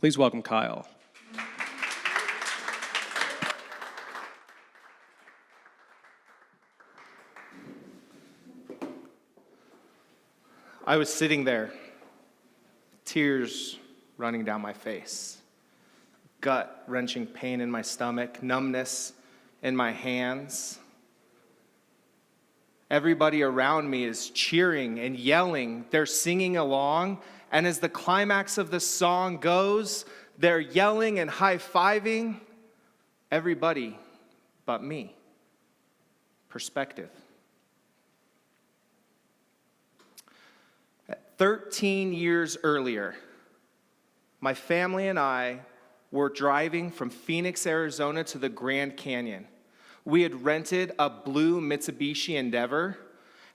Please welcome Kyle. I was sitting there, tears running down my face, gut-wrenching pain in my stomach, numbness in my hands. Everybody around me is cheering and yelling. They're singing along, and as the climax of the song goes, they're yelling and high-fiving. Everybody but me. Perspective. 13 years earlier, my family and I were driving from Phoenix, Arizona to the Grand Canyon. We had rented a blue Mitsubishi Endeavor,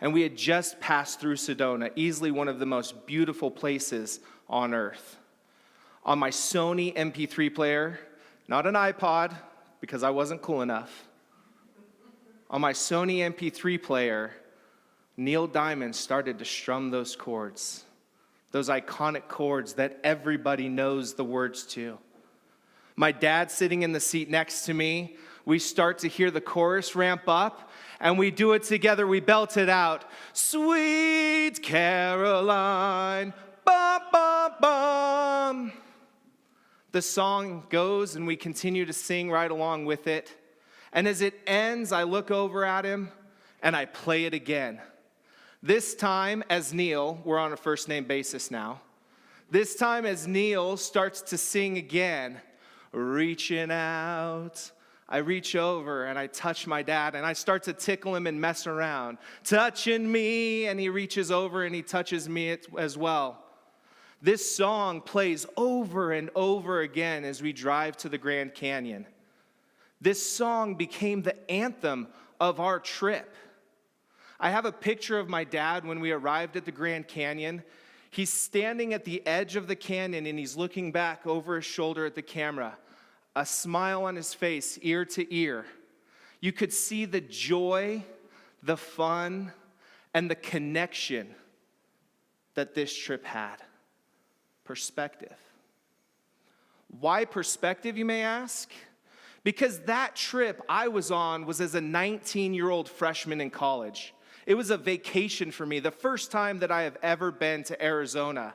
and we had just passed through Sedona, easily one of the most beautiful places on earth. On my Sony MP3 player, not an iPod, because I wasn't cool enough. On my Sony MP3 player, Neil Diamond started to strum those chords, those iconic chords that everybody knows the words to. My dad sitting in the seat next to me, we start to hear the chorus ramp up, and we do it together. We belt it out. Sweet Caroline, bum, bum, bum. The song goes, and we continue to sing right along with it. And as it ends, I look over at him, and I play it again. This time, as Neil, we're on a first-name basis now. This time, as Neil starts to sing again, reaching out, I reach over and I touch my dad and I start to tickle him and mess around. Touching me, and he reaches over and he touches me as well. This song plays over and over again as we drive to the Grand Canyon. This song became the anthem of our trip. I have a picture of my dad when we arrived at the Grand Canyon. He's standing at the edge of the canyon and he's looking back over his shoulder at the camera, a smile on his face, ear to ear. You could see the joy, the fun, and the connection that this trip had. Perspective. Why perspective, you may ask? Because that trip I was on was as a 19-year-old freshman in college. It was a vacation for me, the first time that I have ever been to Arizona.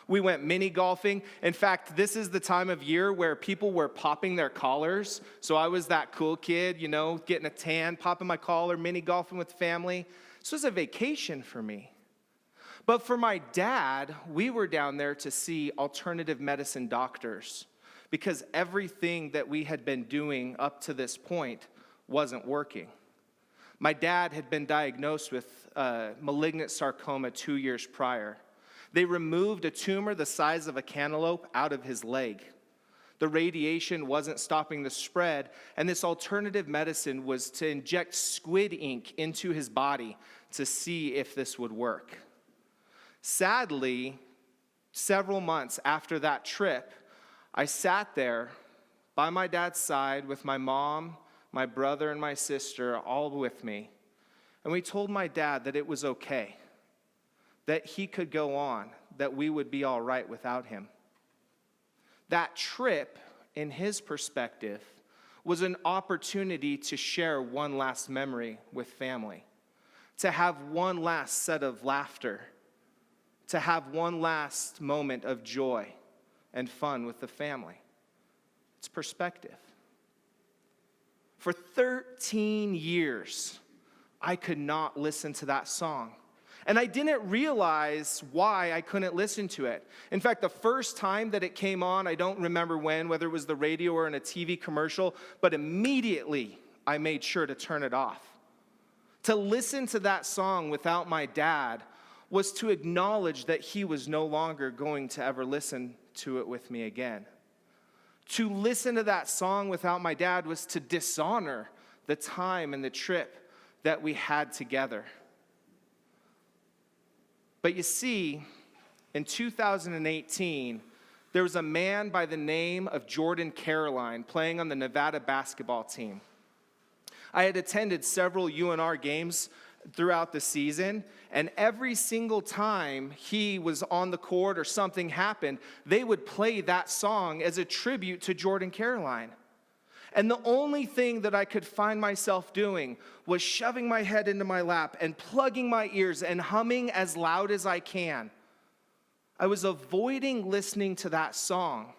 We went mini golfing. In fact, this is the time of year where people were popping their collars. So I was that cool kid, getting a tan, popping my collar, mini golfing with family. This was a vacation for me. But for my dad, we were down there to see alternative medicine doctors because everything that we had been doing up to this point wasn't working. My dad had been diagnosed with malignant sarcoma 2 years prior. They removed a tumor the size of a cantaloupe out of his leg. The radiation wasn't stopping the spread, and this alternative medicine was to inject squid ink into his body to see if this would work. Sadly, several months after that trip, I sat there by my dad's side with my mom, my brother, and my sister all with me. And we told my dad that it was okay, that he could go on, that we would be all right without him. That trip, in his perspective, was an opportunity to share one last memory with family, to have one last set of laughter, to have one last moment of joy and fun with the family. It's perspective. For 13 years, I could not listen to that song. And I didn't realize why I couldn't listen to it. In fact, the first time that it came on, I don't remember when, whether it was the radio or in a TV commercial, but immediately I made sure to turn it off. To listen to that song without my dad was to acknowledge that he was no longer going to ever listen to it with me again. To listen to that song without my dad was to dishonor the time and the trip that we had together. But you see, in 2018, there was a man by the name of Jordan Caroline playing on the Nevada basketball team. I had attended several UNR games throughout the season, and every single time he was on the court or something happened, they would play that song as a tribute to Jordan Caroline. And the only thing that I could find myself doing was shoving my head into my lap and plugging my ears and humming as loud as I can. I was avoiding listening to that song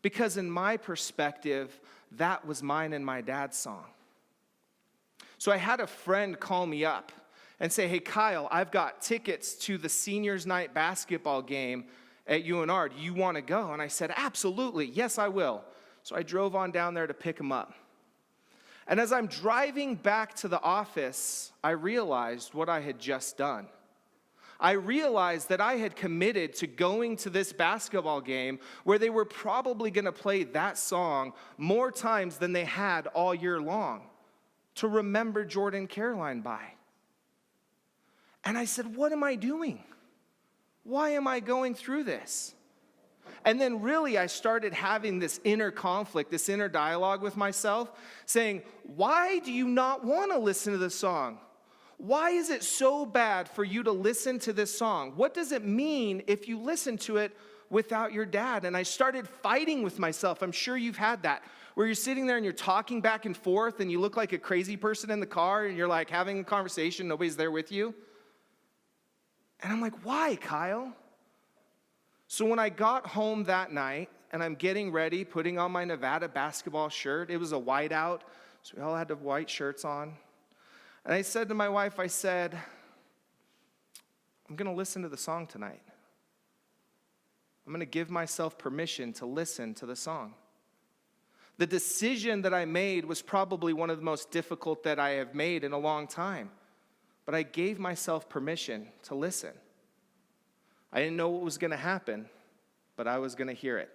because in my perspective, that was mine and my dad's song. So I had a friend call me up and say, hey, Kyle, I've got tickets to the seniors night basketball game at UNR. Do you want to go? And I said, absolutely. Yes, I will. So I drove on down there to pick him up. And as I'm driving back to the office, I realized what I had just done. I realized that I had committed to going to this basketball game where they were probably going to play that song more times than they had all year long to remember Jordan Caroline by. And I said, what am I doing? Why am I going through this? And then really I started having this inner conflict, this inner dialogue with myself, saying, why do you not want to listen to the song? Why is it so bad for you to listen to this song? What does it mean if you listen to it without your dad? And I started fighting with myself. I'm sure you've had that, where you're sitting there and you're talking back and forth and you look like a crazy person in the car and you're like having a conversation, nobody's there with you. And I'm like, why, Kyle? So when I got home that night and I'm getting ready, putting on my Nevada basketball shirt, it was a whiteout, so we all had the white shirts on. And I said to my wife, I said, I'm going to listen to the song tonight. I'm going to give myself permission to listen to the song. The decision that I made was probably one of the most difficult that I have made in a long time. But I gave myself permission to listen. I didn't know what was going to happen, but I was going to hear it.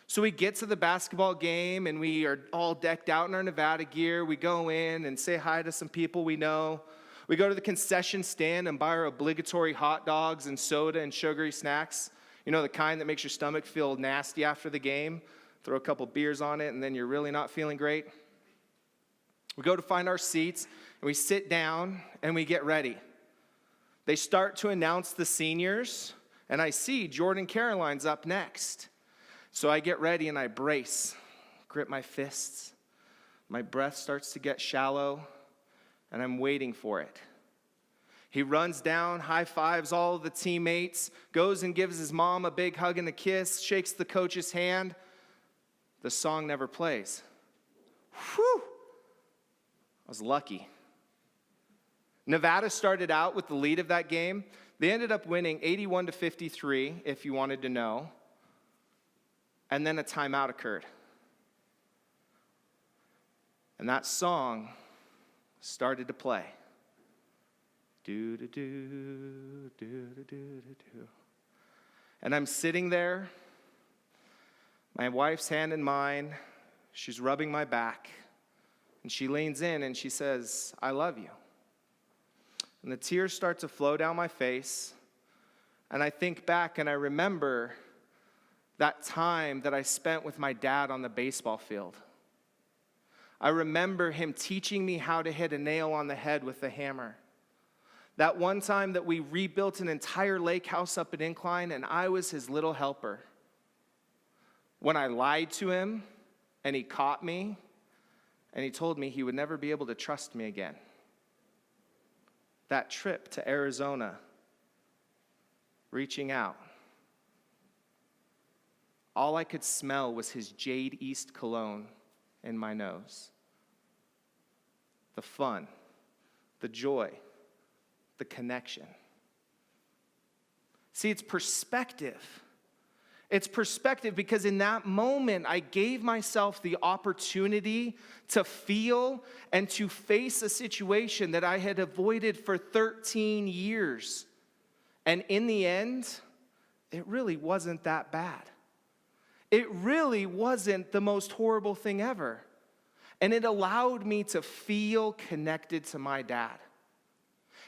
So we get to the basketball game, and we are all decked out in our Nevada gear. We go in and say hi to some people we know. We go to the concession stand and buy our obligatory hot dogs and soda and sugary snacks. You know, the kind that makes your stomach feel nasty after the game. Throw a couple beers on it, and then you're really not feeling great. We go to find our seats, and we sit down, and we get ready. They start to announce the seniors, and I see Jordan Caroline's up next. So I get ready and I brace, grip my fists. My breath starts to get shallow, and I'm waiting for it. He runs down, high fives all of the teammates, goes and gives his mom a big hug and a kiss, shakes the coach's hand. The song never plays. Whew! I was lucky. Nevada started out with the lead of that game. They ended up winning 81-53, if you wanted to know. And then a timeout occurred. And that song started to play. Do-do-do, do-do-do-do-do. And I'm sitting there, my wife's hand in mine, she's rubbing my back, and she leans in and she says, I love you. And the tears start to flow down my face, and I think back and I remember that time that I spent with my dad on the baseball field. I remember him teaching me how to hit a nail on the head with a hammer. That one time that we rebuilt an entire lake house up at Incline, and I was his little helper. When I lied to him, and he caught me, and he told me he would never be able to trust me again. That trip to Arizona, reaching out, all I could smell was his Jade East cologne in my nose. The fun, the joy, the connection. See, it's perspective. It's perspective because in that moment, I gave myself the opportunity to feel and to face a situation that I had avoided for 13 years. And in the end, it really wasn't that bad. It really wasn't the most horrible thing ever. And it allowed me to feel connected to my dad.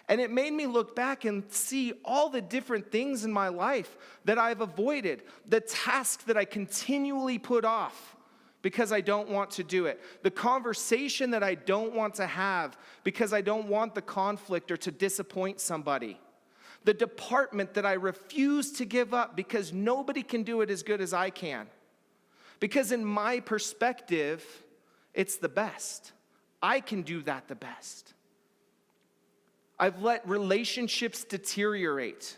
And it made me look back and see all the different things in my life that I've avoided, the task that I continually put off because I don't want to do it. The conversation that I don't want to have because I don't want the conflict or to disappoint somebody. The department that I refuse to give up because nobody can do it as good as I can. Because in my perspective, it's the best. I can do that the best. I've let relationships deteriorate.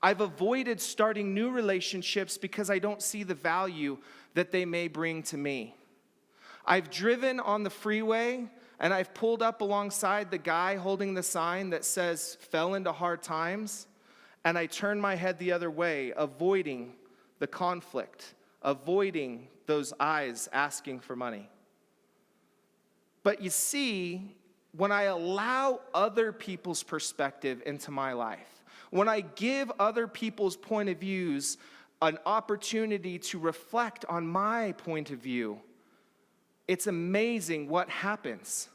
I've avoided starting new relationships because I don't see the value that they may bring to me. I've driven on the freeway and I've pulled up alongside the guy holding the sign that says, "Fell into hard times," and I turn my head the other way, avoiding the conflict, avoiding those eyes asking for money. But you see, when I allow other people's perspective into my life, when I give other people's point of views an opportunity to reflect on my point of view, it's amazing what happens.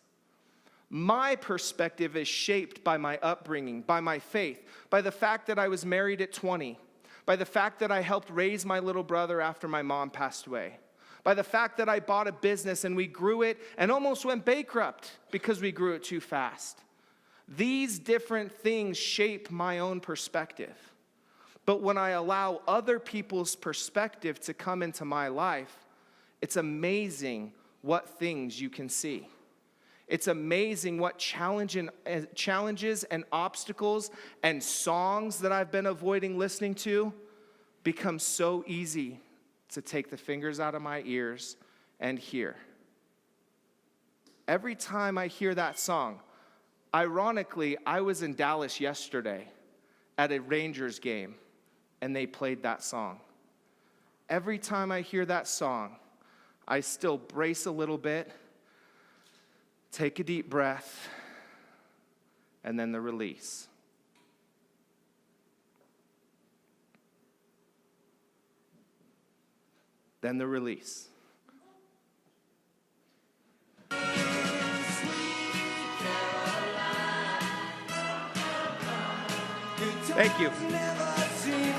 My perspective is shaped by my upbringing, by my faith, by the fact that I was married at 20, by the fact that I helped raise my little brother after my mom passed away, by the fact that I bought a business and we grew it and almost went bankrupt because we grew it too fast. These different things shape my own perspective. But when I allow other people's perspective to come into my life, it's amazing what things you can see. It's amazing what challenges and obstacles and songs that I've been avoiding listening to become so easy to take the fingers out of my ears and hear. Every time I hear that song, ironically, I was in Dallas yesterday at a Rangers game, and they played that song. Every time I hear that song, I still brace a little bit, take a deep breath, and then the release. Then the release. Thank you.